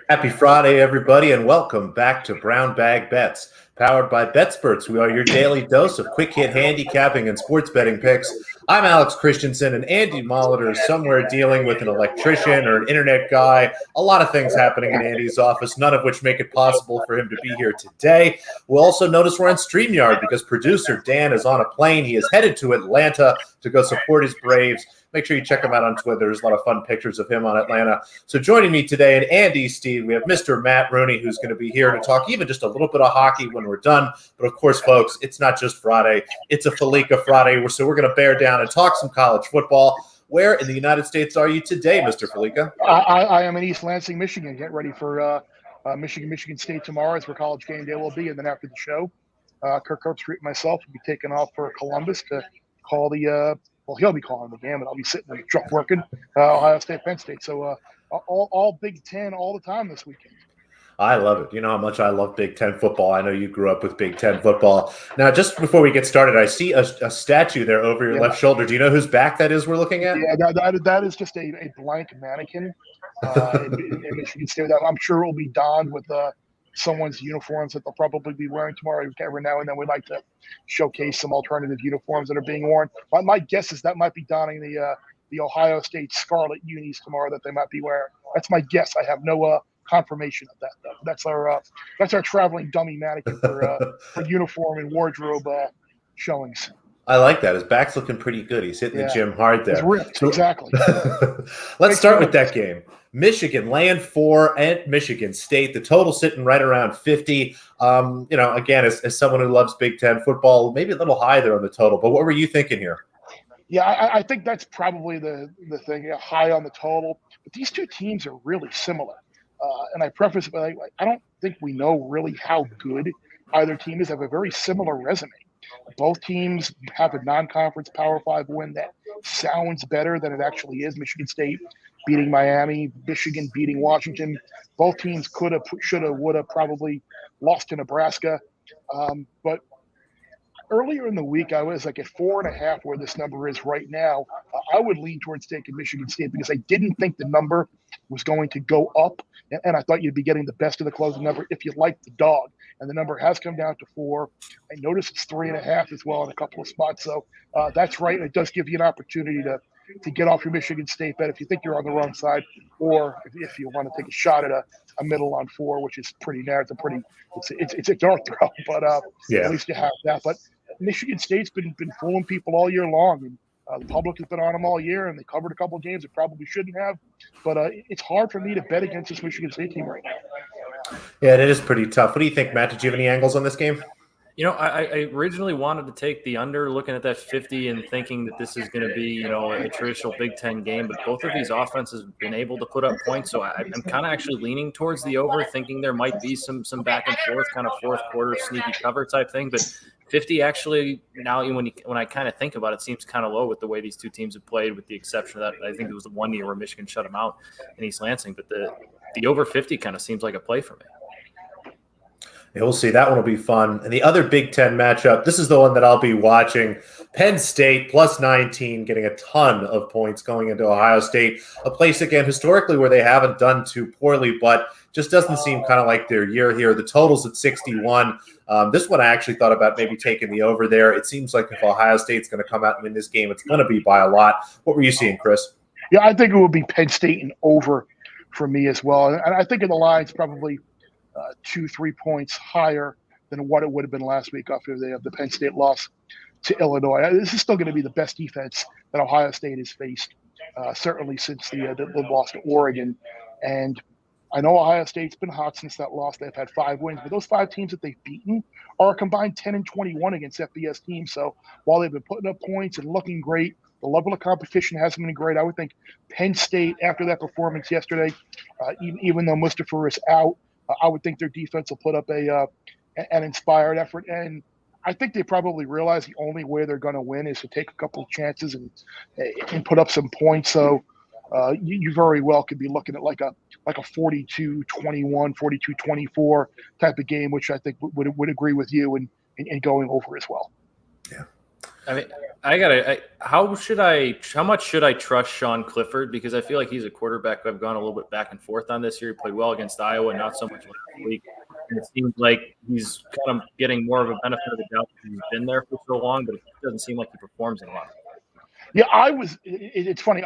Happy Friday, everybody, and welcome back to Brown Bag Bets, powered by BETSPERTS. We are your daily dose of quick hit handicapping and sports betting picks. I'm Alex Christenson, and Andy Molitor is somewhere dealing with an electrician or an internet guy. A lot of things happening in Andy's office, none of which make it possible for him to be here today. We'll also notice we're on StreamYard because producer Dan is on a plane. He is headed to Atlanta to go support his Braves. Make sure you check him out on Twitter. There's a lot of fun pictures of him on Atlanta. So joining me today, and Andy Steve, we have Mr. Matt Rooney, who's going to be here to talk even just a little bit of hockey when we're done. But of course, folks, it's not just Friday. It's a Fallica Friday. So we're going to bear down and talk some college football. Where in the United States are you today, Mr. Fallica? I am in East Lansing, Michigan. Get ready for Michigan State tomorrow. It's where College Gameday will be. And then after the show, Kirk Herbstreit and myself will be taking off for Columbus to call the well, he'll be calling the game, and I'll be sitting in the truck working Ohio State, Penn State. So all Big Ten all the time this weekend. I love it. You know how much I love Big Ten football. I know you grew up with Big Ten football. Now, just before we get started, I see a statue there over your left shoulder. Do you know whose back that is we're looking at? Yeah, that is just a blank mannequin in Michigan State. I'm sure it will be donned with someone's uniforms that they'll probably be wearing tomorrow. Every now and then we'd like to showcase some alternative uniforms that are being worn. My guess is that might be donning the Ohio State Scarlet unis tomorrow that they might be wearing. That's my guess. I have no confirmation of that, though. That's our traveling dummy mannequin for uniform and wardrobe showings. I like that. His back's looking pretty good. He's hitting the gym hard there. It's ripped, exactly. Let's start with that game. Michigan laying 4 at Michigan State. The total sitting right around 50. Again, as someone who loves Big Ten football, maybe a little high there on the total. But what were you thinking here? Yeah, I think that's probably the thing, high on the total. But these two teams are really similar. And I preface it by I don't think we know really how good either team is. They have a very similar resume. Both teams have a non-conference Power 5 win that sounds better than it actually is. Michigan State beating Miami, Michigan beating Washington. Both teams could have, should have, would have probably lost to Nebraska. But earlier in the week, I was like at 4.5, where this number is right now. I would lean towards taking Michigan State because I didn't think the number was going to go up. And I thought you'd be getting the best of the closing number if you liked the dog. And the number has come down to 4. I noticed it's 3.5 as well in a couple of spots. So that's right. It does give you an opportunity to get off your Michigan State bet if you think you're on the wrong side, or if you want to take a shot at a middle on 4, which is pretty narrow. It's a dart throw, but at least you have that. But Michigan State's been fooling people all year long, and the public has been on them all year, and they covered a couple of games it probably shouldn't have. But it's hard for me to bet against this Michigan State team right now. Yeah, it is pretty tough. What do you think, Matt? Did you have any angles on this game? You know, I originally wanted to take the under, looking at that 50 and thinking that this is going to be, a traditional Big Ten game. But both of these offenses have been able to put up points. So I'm kind of actually leaning towards the over, thinking there might be some back and forth, kind of fourth quarter sneaky cover type thing. But 50 actually, now when I kind of think about it, seems kind of low with the way these two teams have played, with the exception of that I think it was the 1 year where Michigan shut them out in East Lansing. But the over 50 kind of seems like a play for me. Yeah, we'll see. That one will be fun. And the other Big Ten matchup, this is the one that I'll be watching. Penn State plus 19, getting a ton of points going into Ohio State. A place, again, historically where they haven't done too poorly, but just doesn't seem kind of like their year here. The total's at 61. This one I actually thought about maybe taking the over there. It seems like if Ohio State's going to come out and win this game, it's going to be by a lot. What were you seeing, Chris? Yeah, I think it would be Penn State and over for me as well. And I think in the line's probably 2-3 points higher than what it would have been last week after the Penn State loss to Illinois. This is still going to be the best defense that Ohio State has faced, certainly since the loss to Oregon. And I know Ohio State's been hot since that loss. They've had 5 wins, but those 5 teams that they've beaten are a combined 10-21 against FBS teams. So while they've been putting up points and looking great, the level of competition hasn't been great. I would think Penn State, after that performance yesterday, even though Mustafa is out, I would think their defense will put up an inspired effort. And I think they probably realize the only way they're going to win is to take a couple of chances and put up some points. So you very well could be looking at like a 42-21, 42-24 type of game, which I think would agree with you and going over as well. Yeah. I mean, how much should I trust Sean Clifford? Because I feel like he's a quarterback who I've gone a little bit back and forth on this year. He played well against Iowa, not so much last week. And it seems like he's kind of getting more of a benefit of the doubt because he's been there for so long, but it doesn't seem like he performs in a lot. Yeah, it's funny.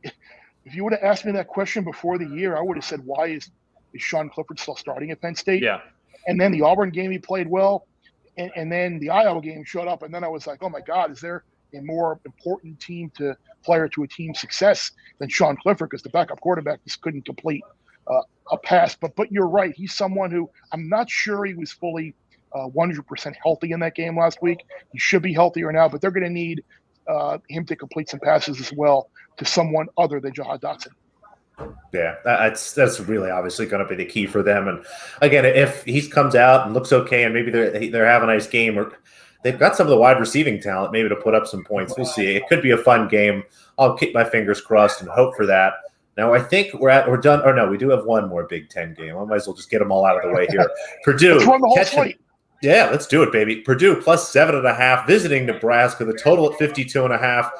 If you would have asked me that question before the year, I would have said, why is Sean Clifford still starting at Penn State? Yeah. And then the Auburn game, he played well. And then the Iowa game showed up. And then I was like, oh, my God, is there a more important player to a team's success than Sean Clifford? Because the backup quarterback just couldn't complete a pass. But you're right. He's someone who I'm not sure he was fully 100% healthy in that game last week. He should be healthier now, but they're going to need him to complete some passes as well to someone other than Jahan Dotson. Yeah, that's really obviously going to be the key for them. And again, if he comes out and looks okay, and maybe they're having a nice game, or they've got some of the wide receiving talent maybe to put up some points. We'll see. It could be a fun game. I'll keep my fingers crossed and hope for that. Now I think we're done. Or no, we do have one more Big Ten game. I might as well just get them all out of the way here. Purdue. Let's run the whole slate. Yeah, let's do it, baby. Purdue plus 7.5, visiting Nebraska. The total at 52.5.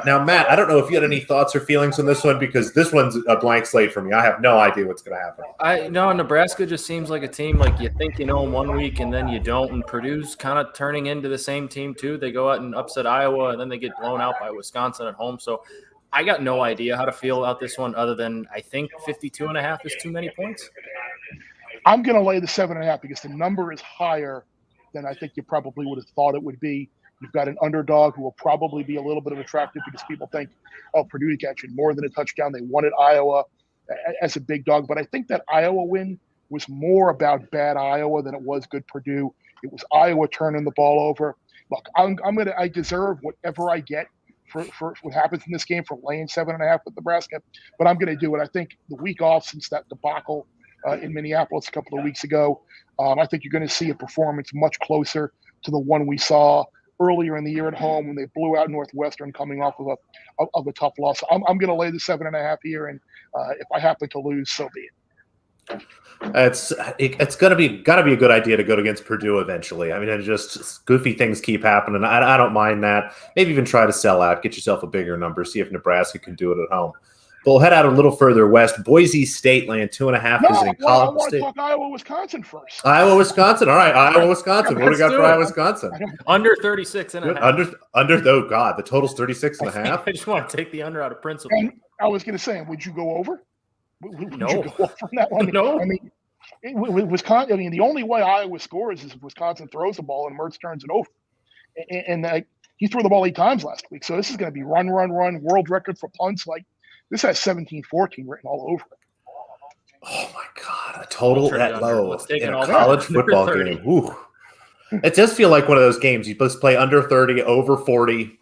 Now, Matt, I don't know if you had any thoughts or feelings on this one, because this one's a blank slate for me. I have no idea what's going to happen. Nebraska just seems like a team like you think you know them 1 week and then you don't. And Purdue's kind of turning into the same team too. They go out and upset Iowa, and then they get blown out by Wisconsin at home. So I got no idea how to feel about this one, other than I think 52.5 is too many points. I'm going to lay the 7.5 because the number is higher than I think you probably would have thought it would be. You've got an underdog who will probably be a little bit of attractive because people think, oh, Purdue catching more than a touchdown. They wanted Iowa as a big dog. But I think that Iowa win was more about bad Iowa than it was good Purdue. It was Iowa turning the ball over. Look, I deserve whatever I get for what happens in this game for laying 7.5 with Nebraska, but I'm going to do it. I think the week off since that debacle in Minneapolis a couple of weeks ago, I think you're going to see a performance much closer to the one we saw earlier in the year at home when they blew out Northwestern coming off of a tough loss. I'm going to lay the 7.5 here, and if I happen to lose, so be it. It's gotta be a good idea to go against Purdue eventually. I mean, it's just goofy things keep happening. I don't mind that. Maybe even try to sell out, get yourself a bigger number, see if Nebraska can do it at home. But we'll head out a little further west. Boise State laying 2.5 visiting Colorado State. I want to talk Iowa-Wisconsin first. Iowa-Wisconsin. All right, Iowa-Wisconsin. What do we got for Iowa-Wisconsin? Under 36.5. Under. Oh God, the total's 36.5. I just want to take the under out of principle. And I was going to say, would you go over? Would No. you go over on that one? No. I mean, Wisconsin. I mean, the only way Iowa scores is if Wisconsin throws the ball and Mertz turns it over. And he threw the ball 8 times last week, so this is going to be run, world record for punts. Like, this has 17-14 written all over it. Oh my God, a total that low in a all college that. football Under game. Ooh. It does feel like one of those games you just play under 30, over 40,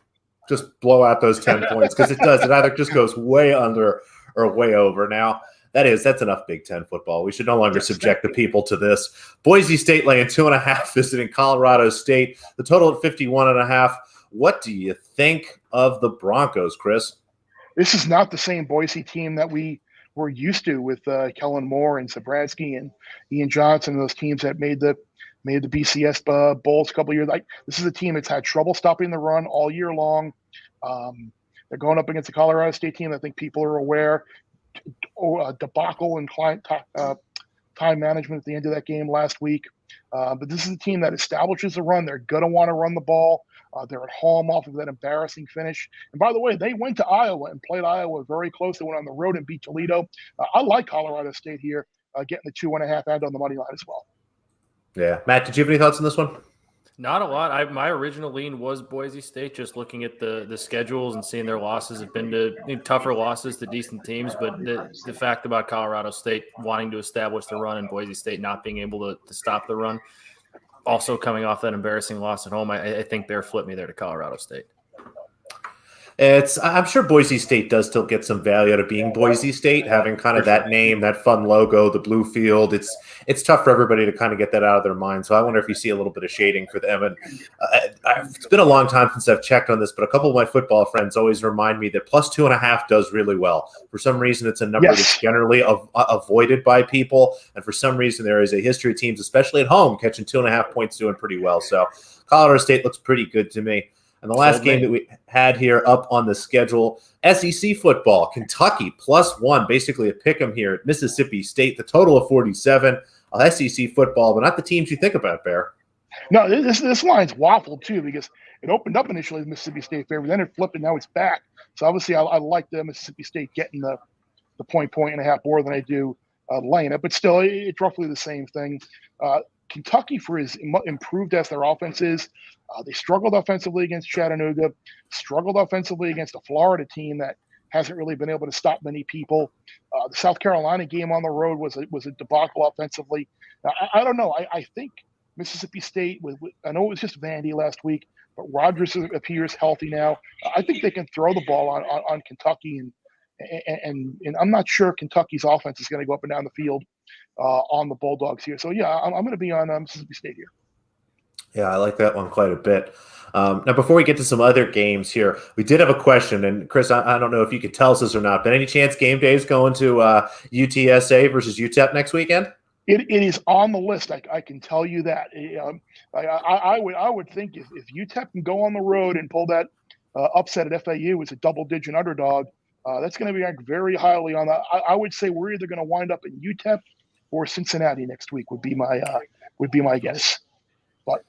just blow out those 10 points, because it does. It either just goes way under or way over. Now, that's enough Big Ten football. We should no longer subject the people to this. Boise State laying 2.5 visiting Colorado State. The total at 51.5. What do you think of the Broncos, Chris? This is not the same Boise team that we were used to with Kellen Moore and Zabradsky and Ian Johnson and those teams that made the BCS bowls a couple of years. This is a team that's had trouble stopping the run all year long. They're going up against the Colorado State team. I think people are aware. Debacle and time management at the end of that game last week. But this is a team that establishes the run. They're going to want to run the ball. They're at home off of that embarrassing finish. And by the way, they went to Iowa and played Iowa very close. They went on the road and beat Toledo. I like Colorado State here, getting the 2.5 and on the money line as well. Yeah. Matt, did you have any thoughts on this one? Not a lot. My original lean was Boise State, just looking at the schedules and seeing their losses have been to tougher losses to decent teams. But the fact about Colorado State wanting to establish the run and Boise State not being able to stop the run, also coming off that embarrassing loss at home, I think they're flipped me there to Colorado State. I'm sure Boise State does still get some value out of being Boise State, having kind of that name, that fun logo, the blue field. It's tough for everybody to kind of get that out of their mind. So I wonder if you see a little bit of shading for them. And it's been a long time since I've checked on this, but a couple of my football friends always remind me that plus 2.5 does really well. For some reason, it's a number that's generally avoided by people. And for some reason, there is a history of teams, especially at home, catching 2.5 points doing pretty well. So Colorado State looks pretty good to me. And the last game that we had here up on the schedule, SEC football, Kentucky +1, basically a pick 'em here at Mississippi State, the total of 47. SEC football, but not the teams you think about, Bear. No, this line's waffled too because it opened up initially as Mississippi State favorite, then it flipped and now it's back. So obviously I like the Mississippi State getting the point and a half more than I do laying it, but still it's roughly the same thing. Kentucky, for as improved as their offense is, they struggled offensively against Chattanooga, struggled offensively against a Florida team that hasn't really been able to stop many people. The South Carolina game on the road was a debacle offensively. I don't know. I think Mississippi State, I know it was just Vandy last week, but Rogers appears healthy now. I think they can throw the ball on Kentucky, and I'm not sure Kentucky's offense is going to go up and down the field on the Bulldogs here. So, yeah, I'm going to be on Mississippi State here. Yeah, I like that one quite a bit. Now, before we get to some other games here, we did have a question. And, Chris, I don't know if you could tell us this or not, but any chance Game Day is going to UTSA versus UTEP next weekend? It is on the list. I can tell you that. I would think if UTEP can go on the road and pull that upset at FAU as a double-digit underdog, that's going to be ranked very highly on that. I would say we're either going to wind up in UTEP or Cincinnati next week would be my guess. But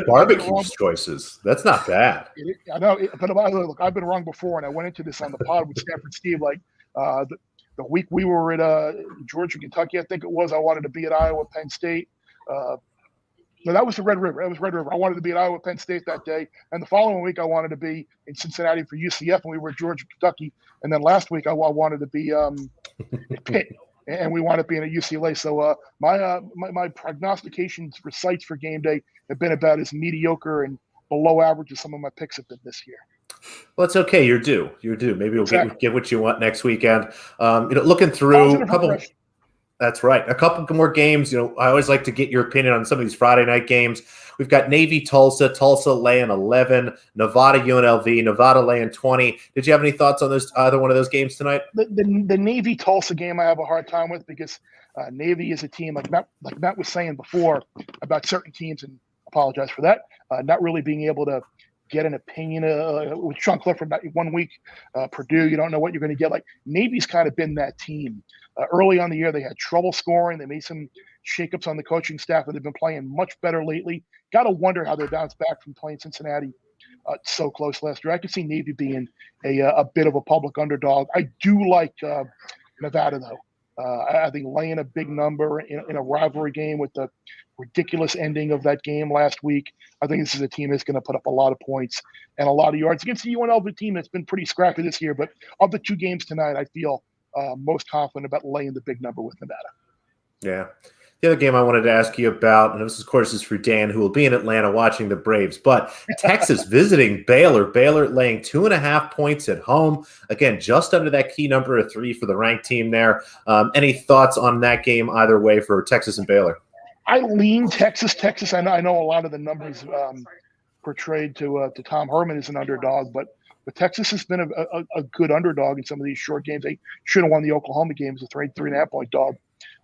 barbecue choices. That's not bad. I know, but look, I've been wrong before, and I went into this on the pod with Stanford Steve. Like the week we were at Georgia, Kentucky, I think it was. I wanted to be at Iowa, Penn State. No, that was the Red River. That was Red River. I wanted to be at Iowa, Penn State that day, and the following week I wanted to be in Cincinnati for UCF, and we were at Georgia, Kentucky. And then last week I wanted to be at Pitt, and we wound up being at UCLA. So my prognostications for sites for Game Day have been about as mediocre and below average as some of my picks have been this year. Well, it's okay. You're due. Maybe we'll get what you want next weekend. Looking through a couple. That's right. A couple more games. I always like to get your opinion on some of these Friday night games. We've got Navy Tulsa laying 11, Nevada UNLV, Nevada laying 20. Did you have any thoughts on either one of those games tonight? The Navy Tulsa game I have a hard time with because Navy is a team like Matt was saying before about certain teams, and apologize for that, not really being able to get an opinion with Sean Clifford 1 week. Purdue, you don't know what you're going to get. Like Navy's kind of been that team. Early on the year, they had trouble scoring. They made some shakeups on the coaching staff, but they've been playing much better lately. Got to wonder how they bounce back from playing Cincinnati so close last year. I could see Navy being a bit of a public underdog. I do like Nevada, though. I think laying a big number in a rivalry game with the ridiculous ending of that game last week, I think this is a team that's going to put up a lot of points and a lot of yards against the UNLV team that's been pretty scrappy this year. But of the two games tonight, I feel most confident about laying the big number with Nevada. Yeah. The other game I wanted to ask you about, and this, of course, is for Dan, who will be in Atlanta watching the Braves, but Texas visiting Baylor. Baylor laying 2.5 points at home. Again, just under that key number of 3 for the ranked team there. Any thoughts on that game either way for Texas and Baylor? I lean Texas. I know a lot of the numbers portrayed to Tom Herman as an underdog, but Texas has been a good underdog in some of these short games. They should have won the Oklahoma game as a 3.5 point dog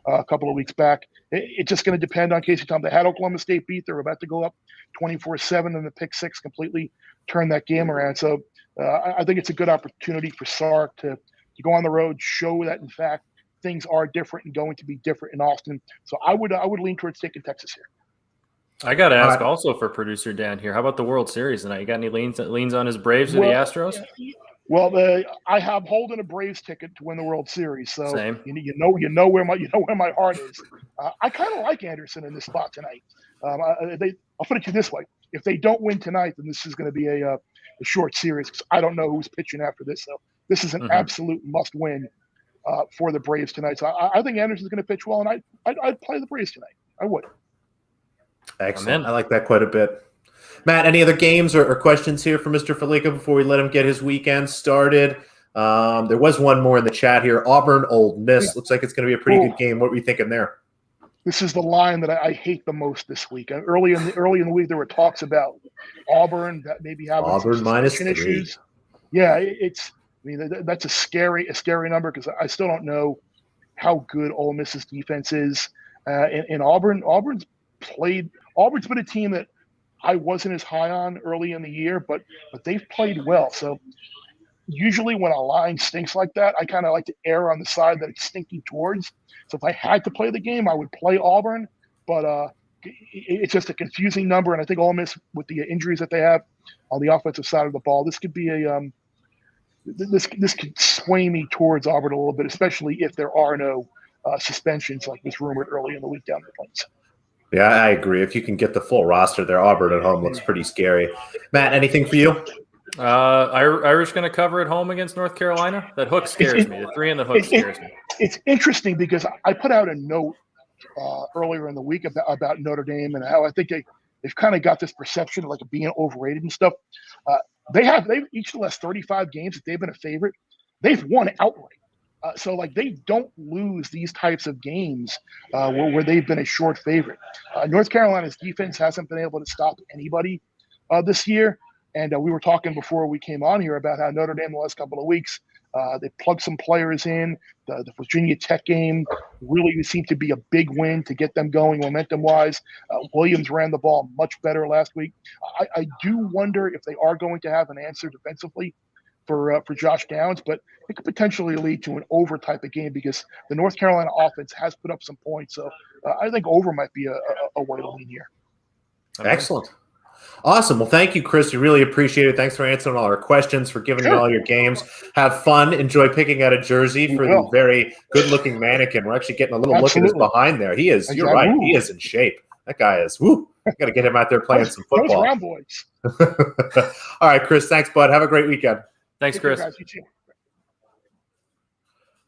a couple of weeks back. It's just going to depend on Casey Thompson. They had Oklahoma State beat. They're about to go up 24-7, and the pick six completely turned that game around. So I think it's a good opportunity for Sark to go on the road, show that, in fact, things are different and going to be different in Austin. So I would lean towards taking Texas here. I got to ask also for producer Dan here. How about the World Series tonight? You got any leans on his Braves or the Astros? Well, I have holding a Braves ticket to win the World Series. So same. You know where my heart is. I kind of like Anderson in this spot tonight. I'll put it to you this way: if they don't win tonight, then this is going to be a short series because I don't know who's pitching after this. So this is an absolute must-win for the Braves tonight. So I think Anderson's going to pitch well, and I'd play the Braves tonight. I would. Excellent. I like that quite a bit. Matt, any other games or questions here for Mr. Fallica before we let him get his weekend started? There was one more in the chat here. Auburn, Ole Miss. Looks like it's going to be a pretty good game. What were you thinking there? This is the line that I hate the most this week. Early in the week, there were talks about Auburn that maybe having Auburn minus 3 issues. Yeah, that's a scary number because I still don't know how good Ole Miss's defense is. And Auburn's been a team that I wasn't as high on early in the year, but they've played well. So usually when a line stinks like that, I kind of like to err on the side that it's stinking towards. So if I had to play the game, I would play Auburn, but it's just a confusing number. And I think Ole Miss, with the injuries that they have on the offensive side of the ball, this could be this could sway me towards Auburn a little bit, especially if there are no suspensions like was rumored early in the week down the plains. Yeah, I agree. If you can get the full roster there, Auburn at home looks pretty scary. Matt, anything for you? Irish going to cover at home against North Carolina. That hook scares me. The 3 in the hook scares me. It's interesting because I put out a note earlier in the week about Notre Dame and how I think they've kind of got this perception of like being overrated and stuff. They've each of the last 35 games that they've been a favorite, they've won outright. So like they don't lose these types of games where they've been a short favorite. North Carolina's defense hasn't been able to stop anybody this year. And we were talking before we came on here about how Notre Dame the last couple of weeks, they plugged some players in. The Virginia Tech game really seemed to be a big win to get them going momentum-wise. Williams ran the ball much better last week. I do wonder if they are going to have an answer defensively for Josh Downs, but it could potentially lead to an over type of game because the North Carolina offense has put up some points. So I think over might be a way to lean here. Excellent. Awesome. Well, thank you, Chris. We really appreciate it. Thanks for answering all our questions, for giving me all your games. Have fun. Enjoy picking out a jersey for the very good-looking mannequin. We're actually getting a little look at his behind there. He is, you're right, he is in shape. That guy is, got to get him out there playing some football. Those round boys. All right, Chris, thanks, bud. Have a great weekend. Thanks, Chris.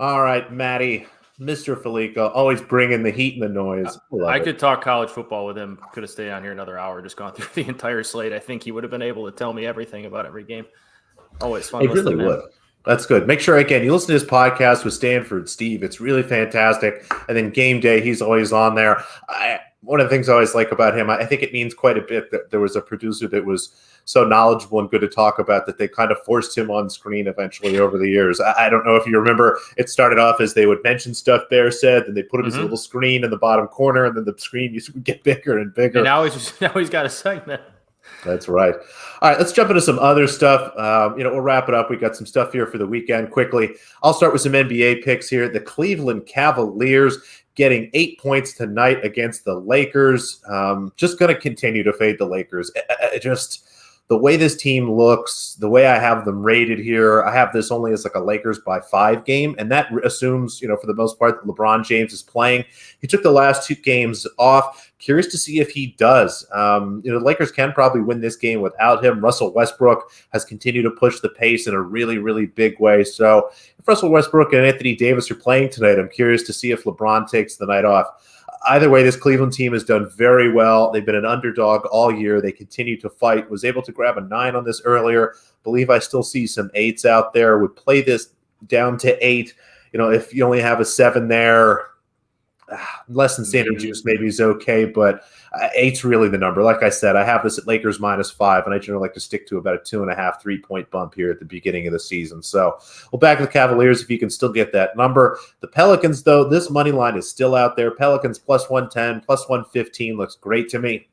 All right, Maddie. Mr. Fallica, always bringing the heat and the noise. I could talk college football with him. Could have stayed on here another hour, just gone through the entire slate. I think he would have been able to tell me everything about every game. Always fun. He really would. That's good. Make sure, again, you listen to his podcast with Stanford Steve. It's really fantastic. And then Game Day, he's always on there. One of the things I always like about him, I think it means quite a bit that there was a producer that was so knowledgeable and good to talk about that they kind of forced him on screen eventually over the years. I don't know if you remember, it started off as they would mention stuff Bear said, and they put him as a little screen in the bottom corner, and then the screen used to get bigger and bigger. And now he's got a segment. That's right. All right, let's jump into some other stuff. We'll wrap it up. We got some stuff here for the weekend quickly. I'll start with some NBA picks here. The Cleveland Cavaliers getting 8 points tonight against the Lakers. Just going to continue to fade the Lakers. The way this team looks, the way I have them rated here, I have this only as like a Lakers by 5 game, and that assumes, for the most part, that LeBron James is playing. He took the last 2 games off. Curious to see if he does. The Lakers can probably win this game without him. Russell Westbrook has continued to push the pace in a really, really big way. So if Russell Westbrook and Anthony Davis are playing tonight, I'm curious to see if LeBron takes the night off. Either way, this Cleveland team has done very well. They've been an underdog all year. They continue to fight. Was able to grab a 9 on this earlier. Believe I still see some 8s out there. Would play this down to 8. If you only have a 7 there, less than standard juice maybe is okay, but 8's really the number. Like I said, I have this at Lakers -5, and I generally like to stick to about a 2.5, 3-point bump here at the beginning of the season. So we'll back the Cavaliers if you can still get that number. The Pelicans, though, this money line is still out there. Pelicans +110, +115 looks great to me.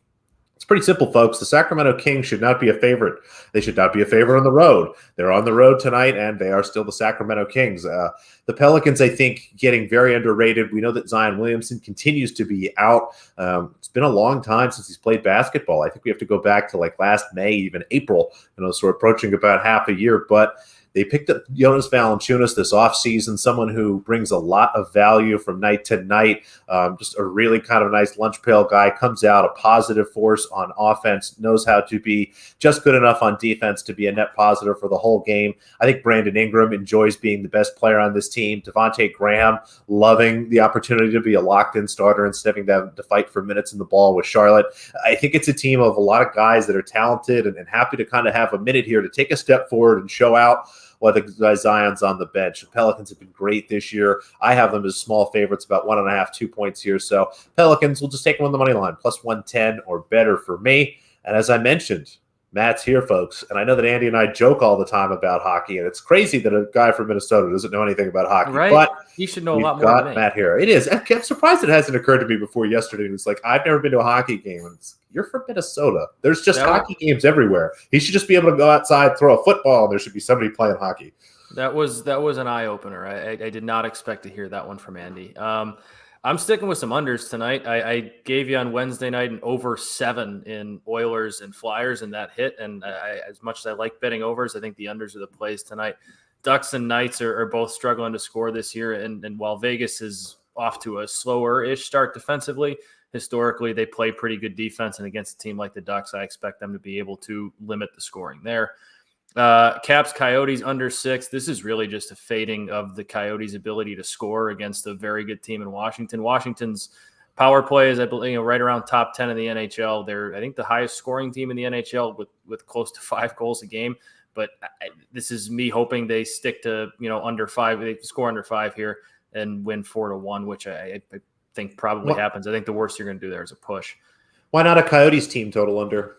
It's pretty simple, folks. The Sacramento Kings should not be a favorite. They should not be a favorite on the road. They're on the road tonight, and they are still the Sacramento Kings. The Pelicans, I think, getting very underrated. We know that Zion Williamson continues to be out. It's been a long time since he's played basketball. I think we have to go back to like last May, even April, so we're approaching about half a year. But they picked up Jonas Valanciunas this offseason, someone who brings a lot of value from night to night. Just a really kind of nice lunch pail guy, comes out a positive force on offense, knows how to be just good enough on defense to be a net positive for the whole game. I think Brandon Ingram enjoys being the best player on this team. Devontae Graham loving the opportunity to be a locked-in starter instead of having to fight for minutes in the ball with Charlotte. I think it's a team of a lot of guys that are talented and happy to kind of have a minute here to take a step forward and show out while the Zion's on the bench. The Pelicans have been great this year. I have them as small favorites, about 1.5, 2 points here. So Pelicans, we'll just take them on the money line, +110 or better for me. And as I mentioned, Matt's here, folks. And I know that Andy and I joke all the time about hockey, and it's crazy that a guy from Minnesota doesn't know anything about hockey. Right. But he should know a we've lot more than got me. Matt here. It is. I'm surprised it hasn't occurred to me before yesterday. It's like, I've never been to a hockey game. And you're from Minnesota. There's just hockey games everywhere. He should just be able to go outside, throw a football, and there should be somebody playing hockey. That was an eye-opener. I did not expect to hear that one from Andy. I'm sticking with some unders tonight. I gave you on Wednesday night an over 7 in Oilers and Flyers, and that hit. And as much as I like betting overs, I think the unders are the plays tonight. Ducks and Knights are both struggling to score this year. And while Vegas is off to a slower-ish start defensively, historically they play pretty good defense. And against a team like the Ducks, I expect them to be able to limit the scoring there. Caps Coyotes under 6. This is really just a fading of the Coyotes' ability to score against a very good team in Washington. Washington's power play is, I believe, right around top 10 in the NHL. They're, I think, the highest scoring team in the NHL with close to 5 goals a game. But this is me hoping they stick to under 5. They score under 5 here and win 4-1, which I think probably happens. I think the worst you're going to do there is a push. Why not a Coyotes team total under?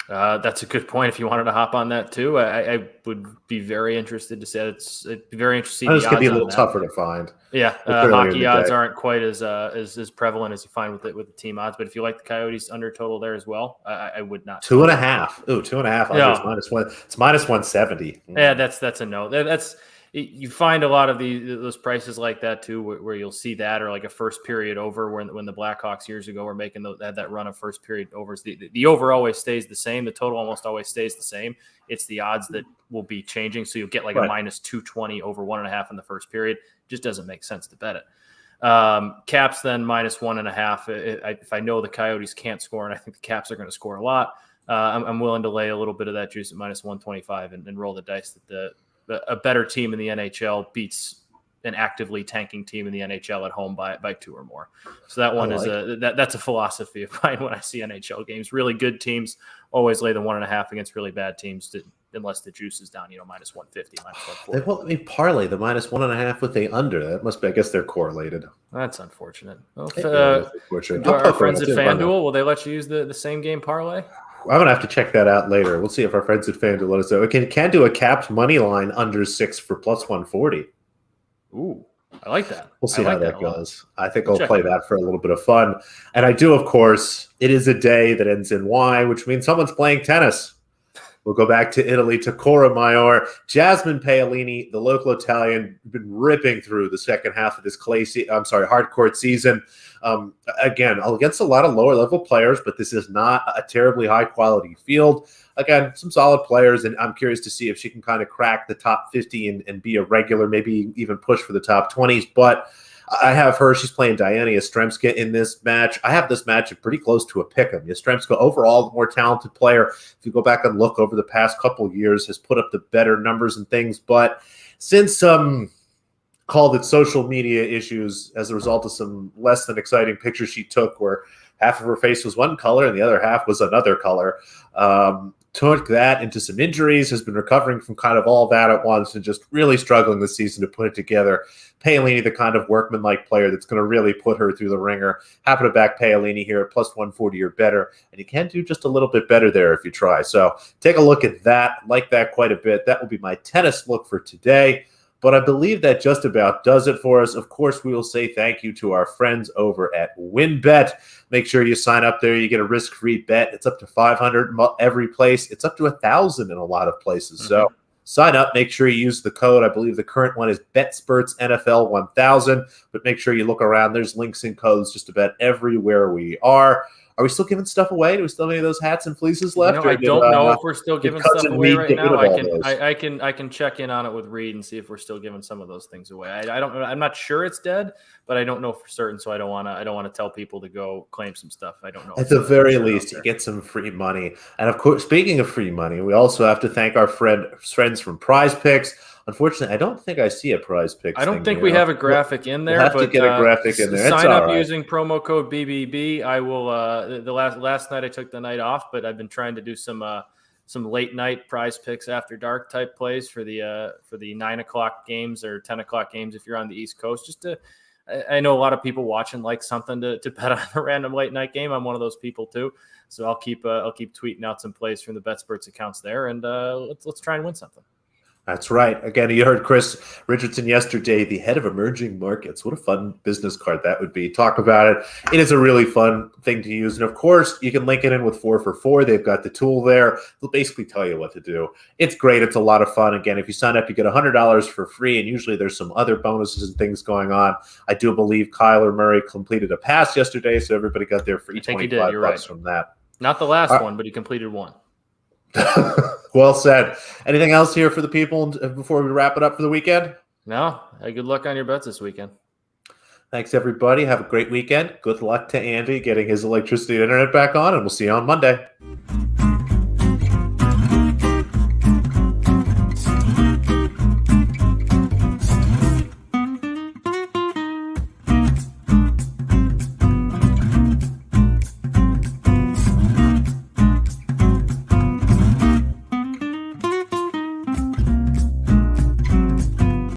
That's a good point. If you wanted to hop on that too, I would be very interested to say it'd be very interesting. This could be a little tougher to find. Yeah, hockey odds aren't quite as prevalent as you find with the team odds. But if you like the Coyotes under total there as well, I would not. 2.5. Ooh, 2.5 unders -1. It's -170. Yeah, that's a no. That's you find a lot of those prices like that too, where you'll see that, or like a first period over when the Blackhawks years ago were making had that run of first period overs. The over always stays the same. The total almost always stays the same. It's the odds that will be changing. So you'll get like a -220 over 1.5 in the first period. It just doesn't make sense to bet it. Caps then -1.5. If I know the Coyotes can't score, and I think the Caps are going to score a lot, I'm willing to lay a little bit of that juice at -125 and roll the dice that a better team in the NHL beats an actively tanking team in the NHL at home by 2 or more. So that one that's a philosophy of mine when I see NHL games. Really good teams always lay the 1.5 against really bad teams, unless the juice is down, -150, -140. They won't let me parlay the -1.5 with the under. That must be, I guess they're correlated. That's unfortunate. Well, unfortunate. Our friends at FanDuel, will they let you use the same game parlay? I'm going to have to check that out later. We'll see if our friends at FanDuel let us know. We can do a capped money line under 6 for +140. Ooh, I like that. We'll see how that goes. I think I'll play that for a little bit of fun. And I do, of course, it is a day that ends in Y, which means someone's playing tennis. We'll go back to Italy, to Cora Maior. Jasmine Paolini, the local Italian, been ripping through the second half of this hard court season. Again, against a lot of lower level players, but this is not a terribly high quality field. Again, some solid players, and I'm curious to see if she can kind of crack the top 50 and be a regular, maybe even push for the top 20s. But I have her. She's playing Diana Yastremska in this match. I have this match pretty close to a pick-em. Yastremska, overall, the more talented player. If you go back and look over the past couple of years, has put up the better numbers and things. But since called it social media issues as a result of some less than exciting pictures she took where half of her face was one color and the other half was another color, took that into some injuries, has been recovering from kind of all that at once and just really struggling this season to put it together. Paolini, the kind of workmanlike player that's going to really put her through the ringer. Happy to back Paolini here at +140 or better. And you can do just a little bit better there if you try. So take a look at that. Like that quite a bit. That will be my tennis look for today. But I believe that just about does it for us. Of course, we will say thank you to our friends over at WynnBET. Make sure you sign up there. You get a risk-free bet. It's up to $500 every place. It's up to $1,000 in a lot of places. Mm-hmm. So sign up. Make sure you use the code. I believe the current one is BETSPERTS NFL 1000. But make sure you look around. There's links and codes just about everywhere we are. Are we still giving stuff away? Do we still have any of those hats and fleeces left? I don't know if we're still giving stuff away right now. I can check in on it with Reed and see if we're still giving some of those things away. I don't know. I'm not sure it's dead, but I don't know for certain. So I don't want to tell people to go claim some stuff. I don't know. At the very least, you get some free money. And of course, speaking of free money, we also have to thank our friends from PrizePicks. Unfortunately, I don't think I see a PrizePicks. I don't think we have a graphic in there. We'll have to get a graphic in there. Sign up using promo code BBB. I will. The last night I took the night off, but I've been trying to do some late night PrizePicks after dark type plays for the 9 o'clock games or 10 o'clock games if you're on the East Coast, just to I know a lot of people watching like something to bet on a random late night game. I'm one of those people too. So I'll keep tweeting out some plays from the BetSperts accounts there, and let's try and win something. That's right. Again, you heard Chris Richardson yesterday, the head of emerging markets. What a fun business card that would be. Talk about it. It is a really fun thing to use. And of course, you can link it in with 4 for 4. They've got the tool there. They'll basically tell you what to do. It's great. It's a lot of fun. Again, if you sign up, you get $100 for free. And usually there's some other bonuses and things going on. I do believe Kyler Murray completed a pass yesterday, so everybody got their free $25 from that. Not the last one, but he completed one. Well said. Anything else here for the people before we wrap it up for the weekend? No. Hey, good luck on your bets this weekend. Thanks, everybody. Have a great weekend. Good luck to Andy getting his electricity and internet back on, and we'll see you on Monday.